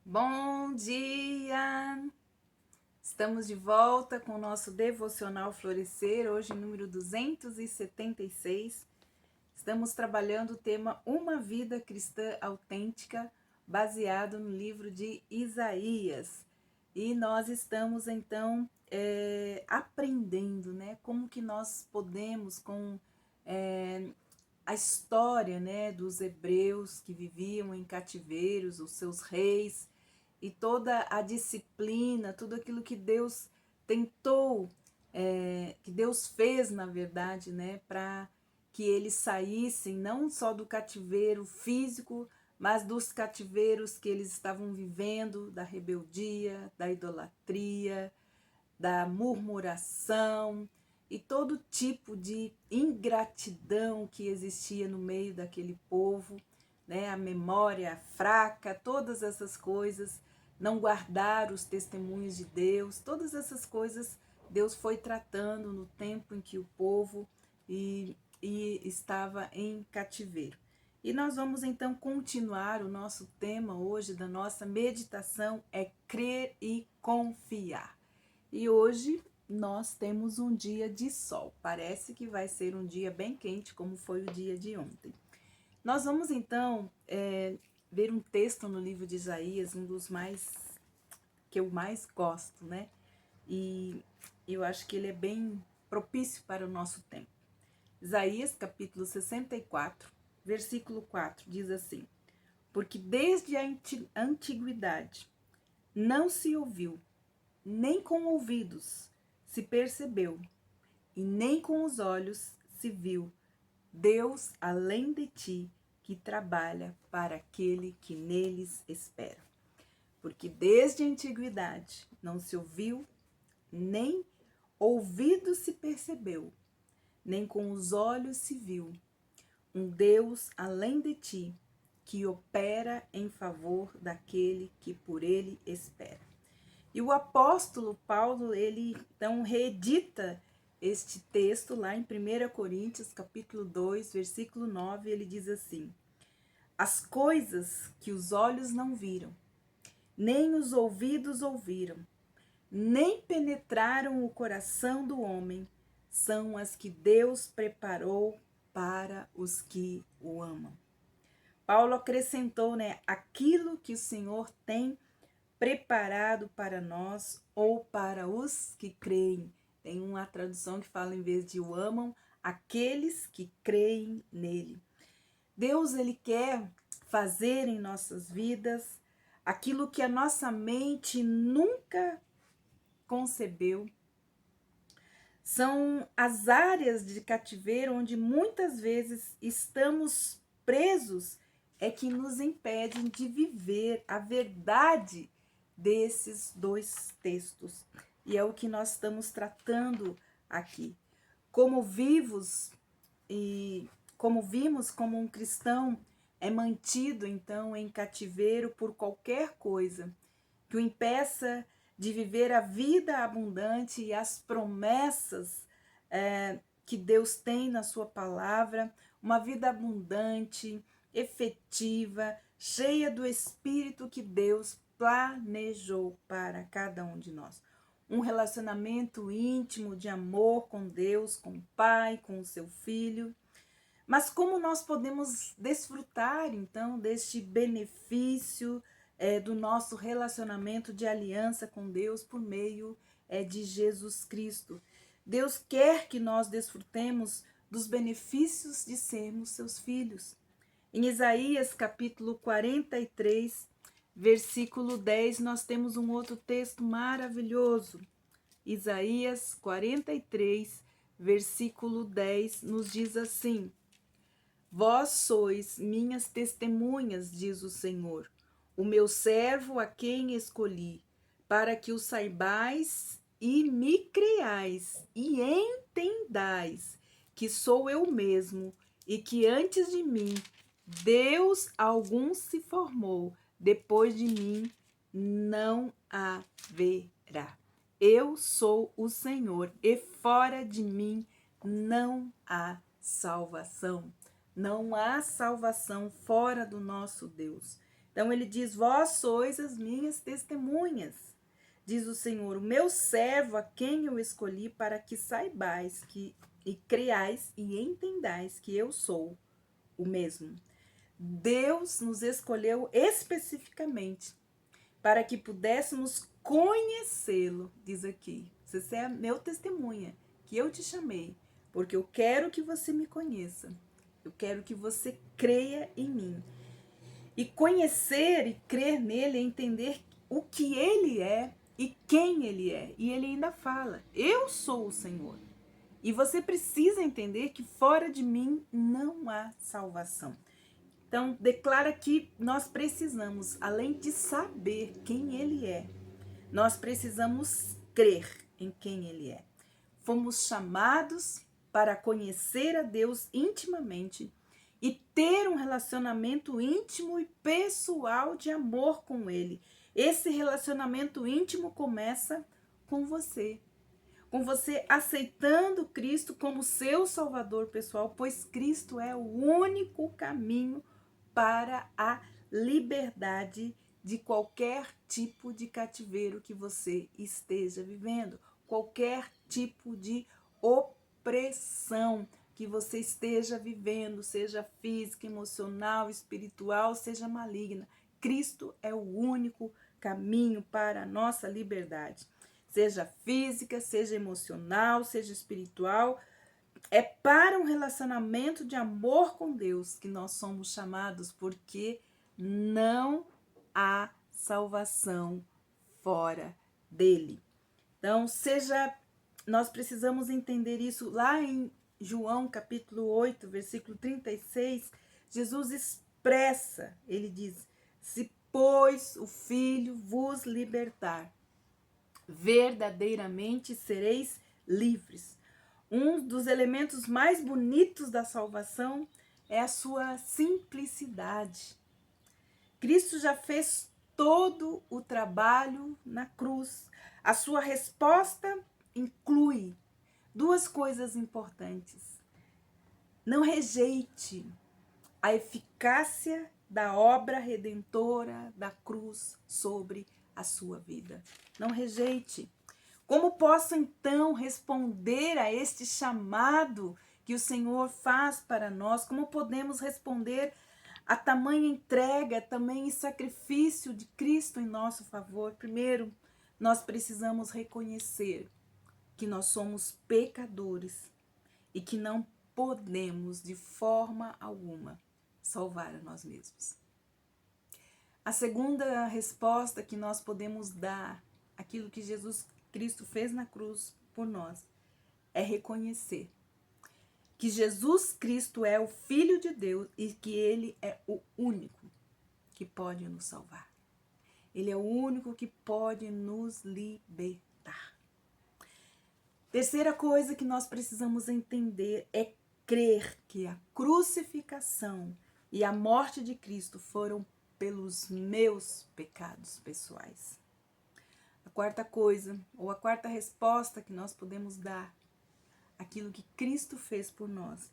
Bom dia! Estamos de volta com o nosso devocional Florescer, hoje número 276. Estamos trabalhando o tema Uma Vida Cristã Autêntica, baseado no livro de Isaías. E nós estamos então aprendendo, né, como que nós podemos com a história, né, dos hebreus que viviam em cativeiros, os seus reis, e toda a disciplina, tudo aquilo que Deus tentou, que Deus fez, na verdade, né, para que eles saíssem não só do cativeiro físico, mas dos cativeiros que eles estavam vivendo, da rebeldia, da idolatria, da murmuração e todo tipo de ingratidão que existia no meio daquele povo, né? A memória fraca, todas essas coisas, não guardar os testemunhos de Deus, todas essas coisas Deus foi tratando no tempo em que o povo estava em cativeiro. E nós vamos então continuar o nosso tema hoje da nossa meditação é crer e confiar. E hoje nós temos um dia de sol. Parece que vai ser um dia bem quente, como foi o dia de ontem. Nós vamos então ver um texto no livro de Isaías, um dos mais que eu mais gosto, né? E eu acho que ele é bem propício para o nosso tempo. Isaías, capítulo 64, versículo 4, diz assim: Porque desde a antiguidade não se ouviu, nem com ouvidos se percebeu, e nem com os olhos se viu Deus além de ti, que trabalha para aquele que neles espera. Porque desde a antiguidade não se ouviu, nem ouvido se percebeu, nem com os olhos se viu um Deus além de ti, que opera em favor daquele que por ele espera. E o apóstolo Paulo, ele então reedita este texto lá em 1 Coríntios, capítulo 2, versículo 9, ele diz assim: As coisas que os olhos não viram, nem os ouvidos ouviram, nem penetraram o coração do homem, são as que Deus preparou para os que o amam. Paulo acrescentou, né, aquilo que o Senhor tem preparado para nós ou para os que creem. Tem uma tradução que fala, em vez de o amam, aqueles que creem nele. Deus, ele quer fazer em nossas vidas aquilo que a nossa mente nunca concebeu. São as áreas de cativeiro onde muitas vezes estamos presos é que nos impedem de viver a verdade desses dois textos. E é o que nós estamos tratando aqui. Como vivos e como vimos, como um cristão é mantido então em cativeiro por qualquer coisa que o impeça de viver a vida abundante e as promessas que Deus tem na sua palavra, uma vida abundante, efetiva, cheia do Espírito que Deus planejou para cada um de nós. Um relacionamento íntimo de amor com Deus, com o Pai, com o seu Filho. Mas como nós podemos desfrutar, então, deste benefício do nosso relacionamento de aliança com Deus por meio de Jesus Cristo? Deus quer que nós desfrutemos dos benefícios de sermos seus filhos. Em Isaías, capítulo 43, versículo 10, nós temos um outro texto maravilhoso. Isaías 43, versículo 10, nos diz assim: Vós sois minhas testemunhas, diz o Senhor, o meu servo a quem escolhi, para que o saibais e me creais e entendais que sou eu mesmo e que antes de mim Deus algum se formou, depois de mim não haverá. Eu sou o Senhor e fora de mim não há salvação. Não há salvação fora do nosso Deus. Então ele diz: vós sois as minhas testemunhas, diz o Senhor, o meu servo a quem eu escolhi, para que saibais que e creais e entendais que eu sou o mesmo. Deus nos escolheu especificamente para que pudéssemos conhecê-lo, diz aqui. Você é meu testemunha, que eu te chamei, porque eu quero que você me conheça. Eu quero que você creia em mim. E conhecer e crer nele é entender o que ele é e quem ele é. E ele ainda fala: eu sou o Senhor. E você precisa entender que fora de mim não há salvação. Então, declara que nós precisamos, além de saber quem ele é, nós precisamos crer em quem ele é. Fomos chamados para conhecer a Deus intimamente e ter um relacionamento íntimo e pessoal de amor com ele. Esse relacionamento íntimo começa com você aceitando Cristo como seu Salvador pessoal, pois Cristo é o único caminho para a liberdade de qualquer tipo de cativeiro que você esteja vivendo, qualquer tipo de opressão que você esteja vivendo, seja física, emocional, espiritual, seja maligna. Cristo é o único caminho para a nossa liberdade. Seja física, seja emocional, seja espiritual, é para um relacionamento de amor com Deus que nós somos chamados, porque não há salvação fora dele. Então, nós precisamos entender isso lá em João capítulo 8, versículo 36, Jesus expressa, ele diz: se pois o Filho vos libertar, verdadeiramente sereis livres. Um dos elementos mais bonitos da salvação é a sua simplicidade. Cristo já fez todo o trabalho na cruz. A sua resposta inclui duas coisas importantes. Não rejeite a eficácia da obra redentora da cruz sobre a sua vida. Não rejeite. Como posso então responder a este chamado que o Senhor faz para nós? Como podemos responder a tamanha entrega, tamanho sacrifício de Cristo em nosso favor? Primeiro, nós precisamos reconhecer que nós somos pecadores e que não podemos de forma alguma salvar a nós mesmos. A segunda resposta que nós podemos dar àquilo que Jesus Cristo fez na cruz por nós é reconhecer que Jesus Cristo é o Filho de Deus e que ele é o único que pode nos salvar. Ele é o único que pode nos libertar. Terceira coisa que nós precisamos entender é crer que a crucificação e a morte de Cristo foram pelos meus pecados pessoais. A quarta coisa, ou a quarta resposta que nós podemos dar àquilo que Cristo fez por nós,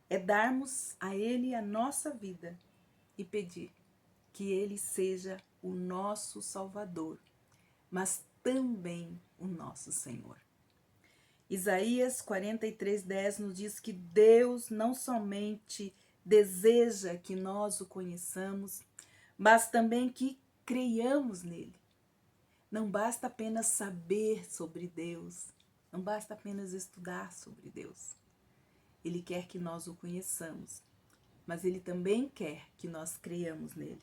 é darmos a Ele a nossa vida e pedir que Ele seja o nosso Salvador, mas também o nosso Senhor. Isaías 43:10 nos diz que Deus não somente deseja que nós o conheçamos, mas também que creiamos nele. Não basta apenas saber sobre Deus, não basta apenas estudar sobre Deus. Ele quer que nós o conheçamos, mas ele também quer que nós creiamos nele.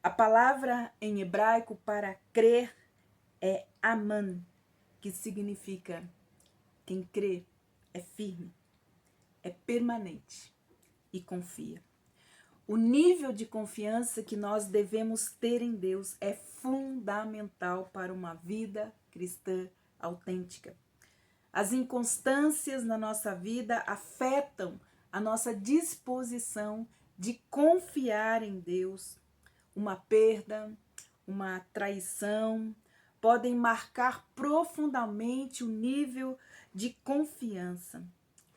A palavra em hebraico para crer é aman, que significa quem crê é firme, é permanente e confia. O nível de confiança que nós devemos ter em Deus é fundamental para uma vida cristã autêntica. As inconstâncias na nossa vida afetam a nossa disposição de confiar em Deus. Uma perda, uma traição, podem marcar profundamente o nível de confiança.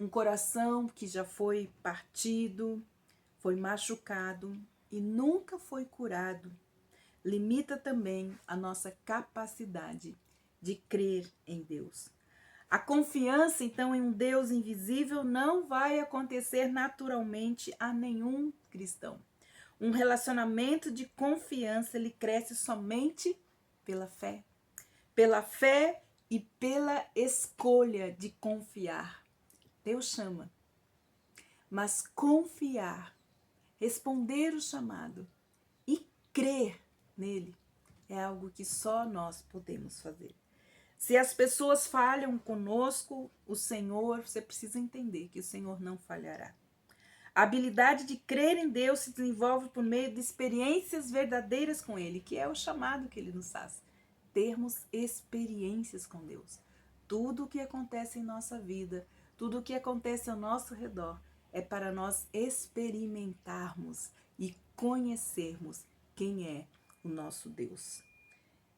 Um coração que já foi partido, foi machucado e nunca foi curado, limita também a nossa capacidade de crer em Deus. A confiança, então, em um Deus invisível não vai acontecer naturalmente a nenhum cristão. Um relacionamento de confiança, ele cresce somente pela fé. Pela fé e pela escolha de confiar. Deus chama. Mas confiar, responder o chamado e crer nele é algo que só nós podemos fazer. Se as pessoas falham conosco, o Senhor, você precisa entender que o Senhor não falhará. A habilidade de crer em Deus se desenvolve por meio de experiências verdadeiras com Ele, que é o chamado que Ele nos faz. Termos experiências com Deus. Tudo o que acontece em nossa vida, tudo o que acontece ao nosso redor, é para nós experimentarmos e conhecermos quem é o nosso Deus.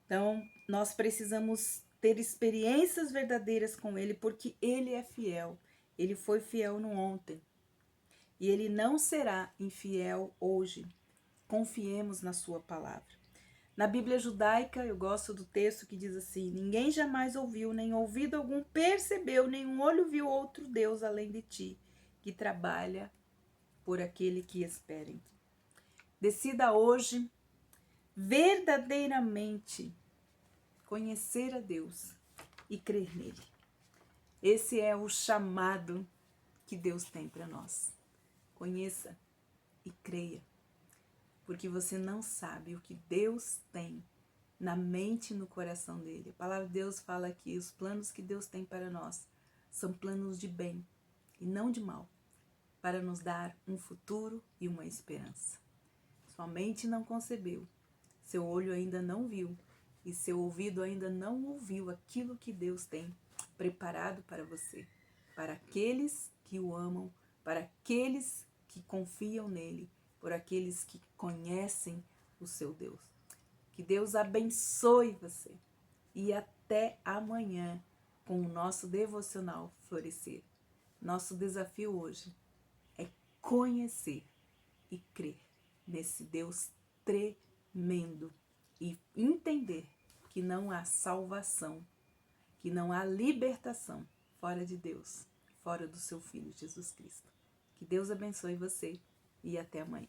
Então, nós precisamos ter experiências verdadeiras com Ele, porque Ele é fiel. Ele foi fiel no ontem. E Ele não será infiel hoje. Confiemos na sua palavra. Na Bíblia judaica, eu gosto do texto que diz assim: ninguém jamais ouviu, nem ouvido algum percebeu, nenhum olho viu outro Deus além de ti, que trabalha por aquele que esperem. Decida hoje verdadeiramente conhecer a Deus e crer nele. Esse é o chamado que Deus tem para nós. Conheça e creia, porque você não sabe o que Deus tem na mente e no coração dele. A palavra de Deus fala que os planos que Deus tem para nós são planos de bem e não de mal, para nos dar um futuro e uma esperança. Sua mente não concebeu, seu olho ainda não viu e seu ouvido ainda não ouviu aquilo que Deus tem preparado para você, para aqueles que o amam, para aqueles que confiam nele, por aqueles que conhecem o seu Deus. Que Deus abençoe você e até amanhã com o nosso devocional Florescer. Nosso desafio hoje é conhecer e crer nesse Deus tremendo e entender que não há salvação, que não há libertação fora de Deus, fora do seu Filho Jesus Cristo. Que Deus abençoe você e até amanhã.